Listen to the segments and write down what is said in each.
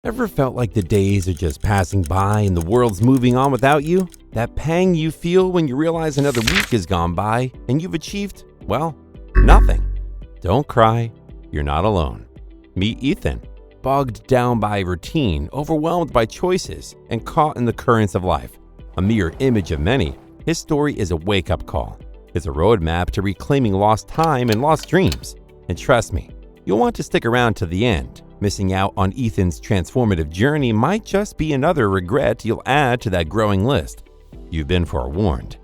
Ever felt like the days are just passing by and the world's moving on without you? That pang you feel when you realize another week has gone by and you've achieved, well, nothing. Don't cry, you're not alone. Meet Ethan, bogged down by routine, overwhelmed by choices, and caught in the currents of life. A mirror image of many, his story is a wake-up call. It's a roadmap to reclaiming lost time and lost dreams. And trust me, you'll want to stick around to the end. Missing out on Ethan's transformative journey might just be another regret you'll add to that growing list. You've been forewarned.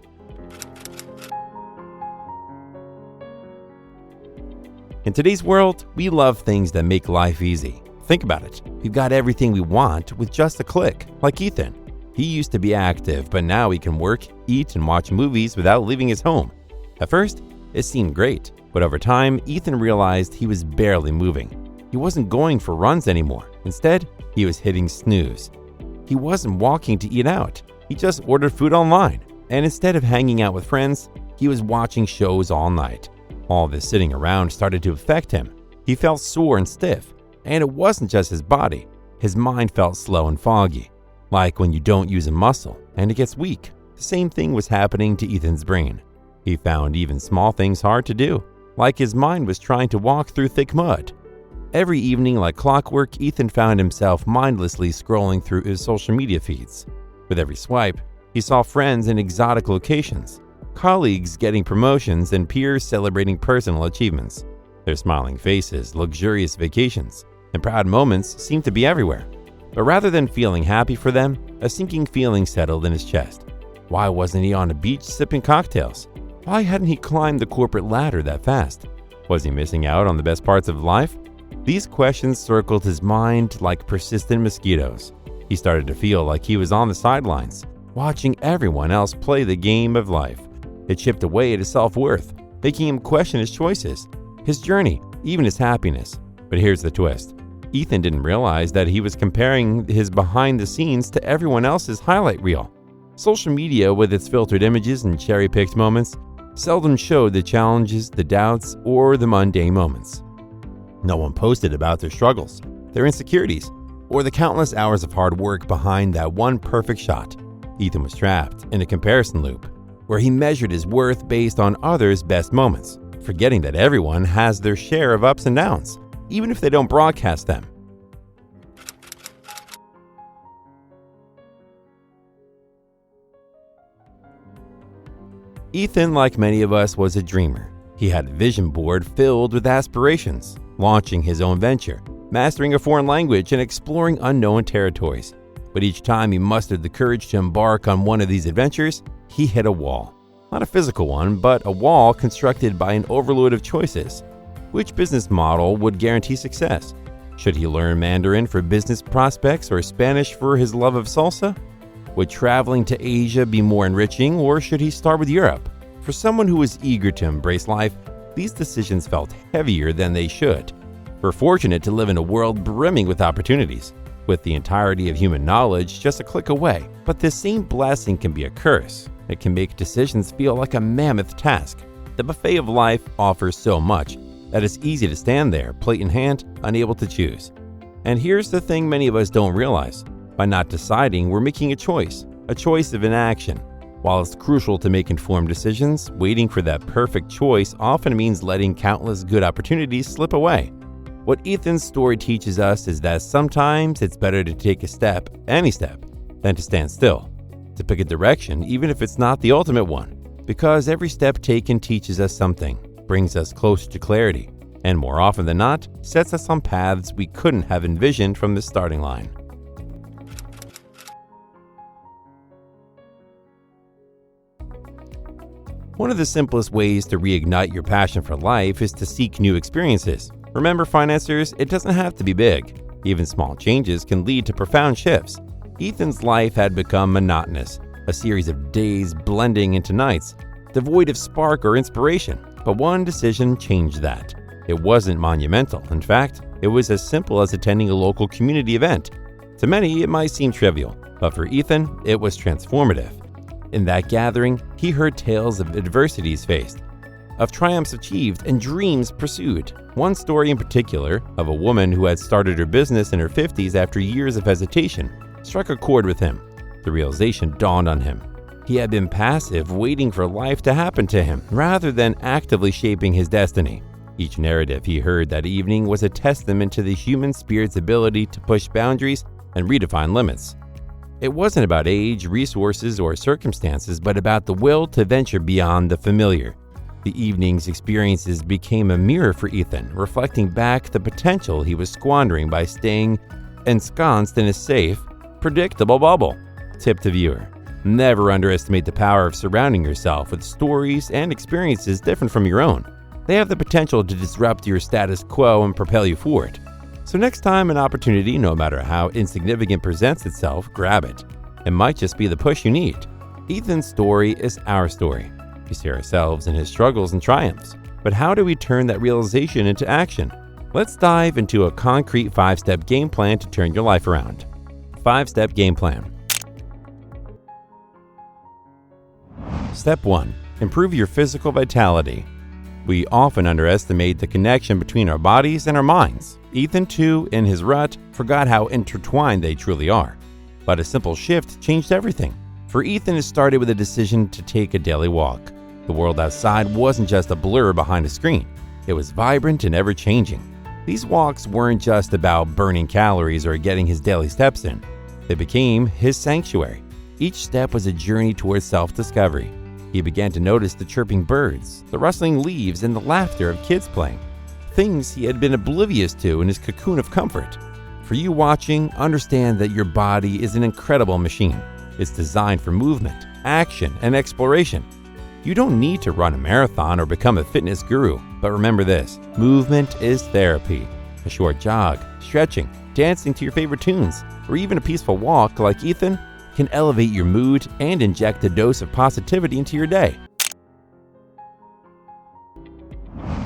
In today's world, we love things that make life easy. Think about it. We've got everything we want with just a click, like Ethan. He used to be active, but now he can work, eat, and watch movies without leaving his home. At first, it seemed great, but over time, Ethan realized he was barely moving. He wasn't going for runs anymore. Instead, he was hitting snooze. He wasn't walking to eat out. He just ordered food online. And instead of hanging out with friends, he was watching shows all night. All this sitting around started to affect him. He felt sore and stiff. And it wasn't just his body. His mind felt slow and foggy. Like when you don't use a muscle and it gets weak. The same thing was happening to Ethan's brain. He found even small things hard to do. Like his mind was trying to walk through thick mud. Every evening, like clockwork, Ethan found himself mindlessly scrolling through his social media feeds. With every swipe, he saw friends in exotic locations, colleagues getting promotions, and peers celebrating personal achievements. Their smiling faces, luxurious vacations, and proud moments seemed to be everywhere. But rather than feeling happy for them, a sinking feeling settled in his chest. Why wasn't he on a beach sipping cocktails? Why hadn't he climbed the corporate ladder that fast? Was he missing out on the best parts of life? These questions circled his mind like persistent mosquitoes. He started to feel like he was on the sidelines, watching everyone else play the game of life. It chipped away at his self-worth, making him question his choices, his journey, even his happiness. But here's the twist. Ethan didn't realize that he was comparing his behind the scenes to everyone else's highlight reel. Social media, with its filtered images and cherry-picked moments, seldom showed the challenges, the doubts, or the mundane moments. No one posted about their struggles, their insecurities, or the countless hours of hard work behind that one perfect shot. Ethan was trapped in a comparison loop, where he measured his worth based on others' best moments, forgetting that everyone has their share of ups and downs, even if they don't broadcast them. Ethan, like many of us, was a dreamer. He had a vision board filled with aspirations, launching his own venture, mastering a foreign language, and exploring unknown territories. But each time he mustered the courage to embark on one of these adventures, he hit a wall. Not a physical one, but a wall constructed by an overload of choices. Which business model would guarantee success? Should he learn Mandarin for business prospects or Spanish for his love of salsa? Would traveling to Asia be more enriching, or should he start with Europe? For someone who was eager to embrace life, these decisions felt heavier than they should. We're fortunate to live in a world brimming with opportunities, with the entirety of human knowledge just a click away. But this same blessing can be a curse. It can make decisions feel like a mammoth task. The buffet of life offers so much that it's easy to stand there, plate in hand, unable to choose. And here's the thing many of us don't realize. By not deciding, we're making a choice of inaction. While it's crucial to make informed decisions, waiting for that perfect choice often means letting countless good opportunities slip away. What Ethan's story teaches us is that sometimes it's better to take a step, any step, than to stand still. To pick a direction, even if it's not the ultimate one. Because every step taken teaches us something, brings us closer to clarity, and more often than not, sets us on paths we couldn't have envisioned from the starting line. One of the simplest ways to reignite your passion for life is to seek new experiences. Remember, financiers, it doesn't have to be big. Even small changes can lead to profound shifts. Ethan's life had become monotonous, a series of days blending into nights, devoid of spark or inspiration. But one decision changed that. It wasn't monumental. In fact, it was as simple as attending a local community event. To many, it might seem trivial, but for Ethan, it was transformative. In that gathering, he heard tales of adversities faced, of triumphs achieved and dreams pursued. One story in particular, of a woman who had started her business in her 50s after years of hesitation, struck a chord with him. The realization dawned on him. He had been passive, waiting for life to happen to him, rather than actively shaping his destiny. Each narrative he heard that evening was a testament to the human spirit's ability to push boundaries and redefine limits. It wasn't about age, resources, or circumstances, but about the will to venture beyond the familiar. The evening's experiences became a mirror for Ethan, reflecting back the potential he was squandering by staying ensconced in a safe, predictable bubble. Tip to viewer: never underestimate the power of surrounding yourself with stories and experiences different from your own. They have the potential to disrupt your status quo and propel you forward. So next time an opportunity, no matter how insignificant, presents itself, grab it. It might just be the push you need. Ethan's story is our story. We see ourselves in his struggles and triumphs. But how do we turn that realization into action? Let's dive into a concrete 5-step game plan to turn your life around. 5-step game plan. Step 1. Improve your physical vitality. We often underestimate the connection between our bodies and our minds. Ethan, too, in his rut, forgot how intertwined they truly are. But a simple shift changed everything. For Ethan, it started with a decision to take a daily walk. The world outside wasn't just a blur behind a screen. It was vibrant and ever-changing. These walks weren't just about burning calories or getting his daily steps in. They became his sanctuary. Each step was a journey towards self-discovery. He began to notice the chirping birds, the rustling leaves, and the laughter of kids playing. Things he had been oblivious to in his cocoon of comfort. For you watching, understand that your body is an incredible machine. It's designed for movement, action, and exploration. You don't need to run a marathon or become a fitness guru, but remember this: movement is therapy. A short jog, stretching, dancing to your favorite tunes, or even a peaceful walk like Ethan can elevate your mood and inject a dose of positivity into your day.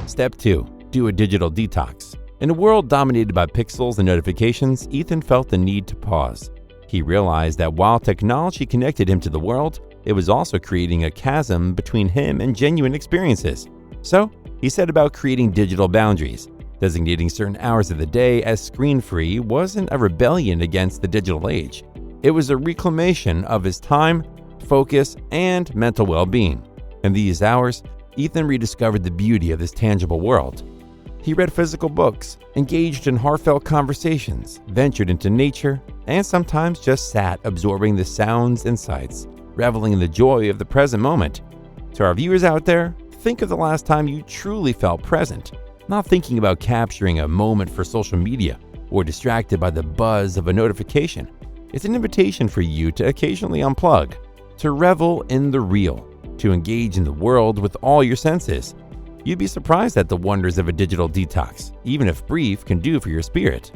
Step 2. Do a digital detox. In a world dominated by pixels and notifications, Ethan felt the need to pause. He realized that while technology connected him to the world, it was also creating a chasm between him and genuine experiences. So, he set about creating digital boundaries. Designating certain hours of the day as screen-free wasn't a rebellion against the digital age. It was a reclamation of his time, focus, and mental well-being. In these hours, Ethan rediscovered the beauty of this tangible world. He read physical books, engaged in heartfelt conversations, ventured into nature, and sometimes just sat absorbing the sounds and sights, reveling in the joy of the present moment. To our viewers out there, think of the last time you truly felt present, not thinking about capturing a moment for social media or distracted by the buzz of a notification. It's an invitation for you to occasionally unplug, to revel in the real, to engage in the world with all your senses. You'd be surprised at the wonders of a digital detox, even if brief, can do for your spirit.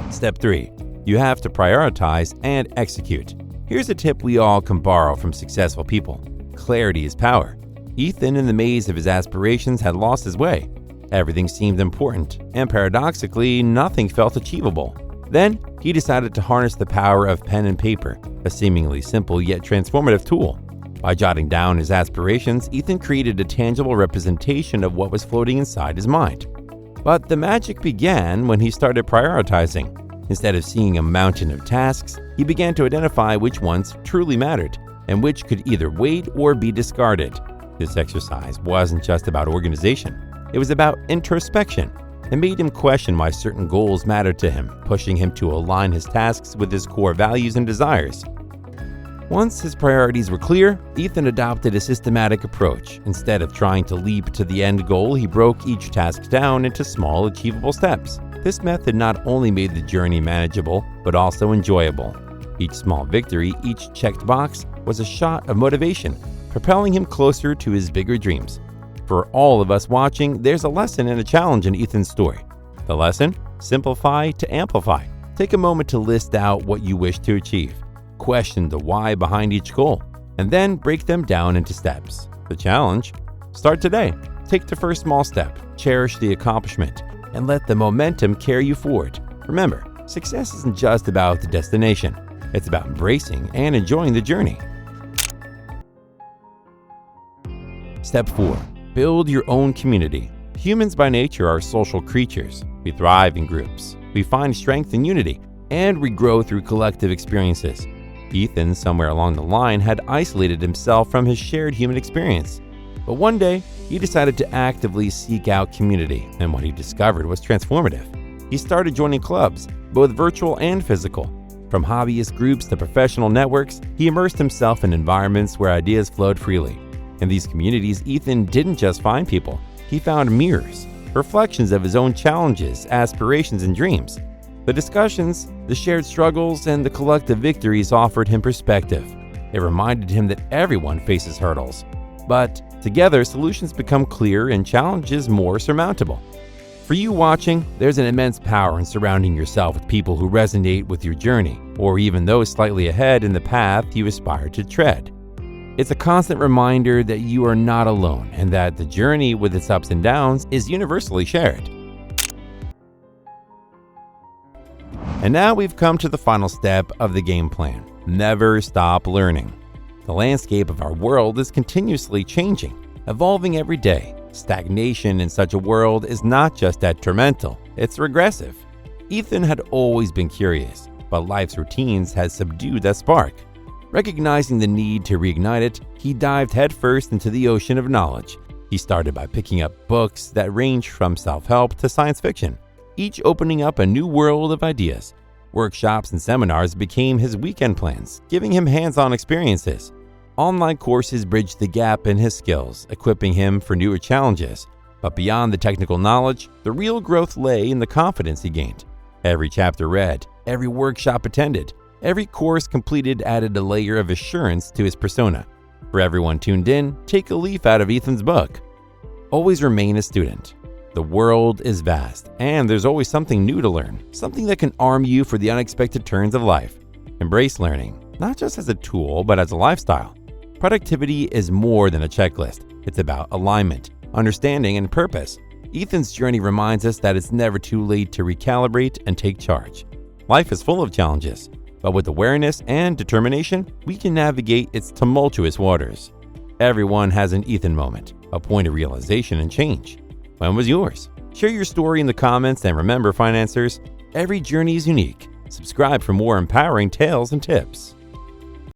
Step 3. You have to prioritize and execute. Here's a tip we all can borrow from successful people. Clarity is power. Ethan, in the maze of his aspirations, had lost his way. Everything seemed important, and paradoxically, nothing felt achievable. Then, he decided to harness the power of pen and paper, a seemingly simple yet transformative tool. By jotting down his aspirations, Ethan created a tangible representation of what was floating inside his mind. But the magic began when he started prioritizing. Instead of seeing a mountain of tasks, he began to identify which ones truly mattered, and which could either wait or be discarded. This exercise wasn't just about organization. It was about introspection. It made him question why certain goals mattered to him, pushing him to align his tasks with his core values and desires. Once his priorities were clear, Ethan adopted a systematic approach. Instead of trying to leap to the end goal, he broke each task down into small, achievable steps. This method not only made the journey manageable, but also enjoyable. Each small victory, each checked box, was a shot of motivation, propelling him closer to his bigger dreams. For all of us watching, there's a lesson and a challenge in Ethan's story. The lesson? Simplify to amplify. Take a moment to list out what you wish to achieve. Question the why behind each goal, and then break them down into steps. The challenge? Start today. Take the first small step, cherish the accomplishment, and let the momentum carry you forward. Remember, success isn't just about the destination. It's about embracing and enjoying the journey. Step 4. Build your own community. Humans by nature are social creatures. We thrive in groups. We find strength in unity, and we grow through collective experiences. Ethan, somewhere along the line, had isolated himself from his shared human experience. But one day, he decided to actively seek out community, and what he discovered was transformative. He started joining clubs, both virtual and physical. From hobbyist groups to professional networks, he immersed himself in environments where ideas flowed freely. In these communities, Ethan didn't just find people, he found mirrors, reflections of his own challenges, aspirations, and dreams. The discussions, the shared struggles, and the collective victories offered him perspective. It reminded him that everyone faces hurdles, but together solutions become clear and challenges more surmountable. For you watching, there's an immense power in surrounding yourself with people who resonate with your journey, or even those slightly ahead in the path you aspire to tread. It's a constant reminder that you are not alone and that the journey with its ups and downs is universally shared. And now we've come to the final step of the game plan. Never stop learning. The landscape of our world is continuously changing, evolving every day. Stagnation in such a world is not just detrimental, it's regressive. Ethan had always been curious, but life's routines had subdued that spark. Recognizing the need to reignite it, he dived headfirst into the ocean of knowledge. He started by picking up books that ranged from self-help to science fiction, each opening up a new world of ideas. Workshops and seminars became his weekend plans, giving him hands-on experiences. Online courses bridged the gap in his skills, equipping him for newer challenges. But beyond the technical knowledge, the real growth lay in the confidence he gained. Every chapter read, every workshop attended, every course completed added a layer of assurance to his persona. For everyone tuned in, take a leaf out of Ethan's book. Always remain a student. The world is vast, and there's always something new to learn, something that can arm you for the unexpected turns of life. Embrace learning, not just as a tool, but as a lifestyle. Productivity is more than a checklist. It's about alignment, understanding, and purpose. Ethan's journey reminds us that it's never too late to recalibrate and take charge. Life is full of challenges, but with awareness and determination, we can navigate its tumultuous waters. Everyone has an Ethan moment, a point of realization and change. When was yours? Share your story in the comments, and remember, financiers, every journey is unique. Subscribe for more empowering tales and tips.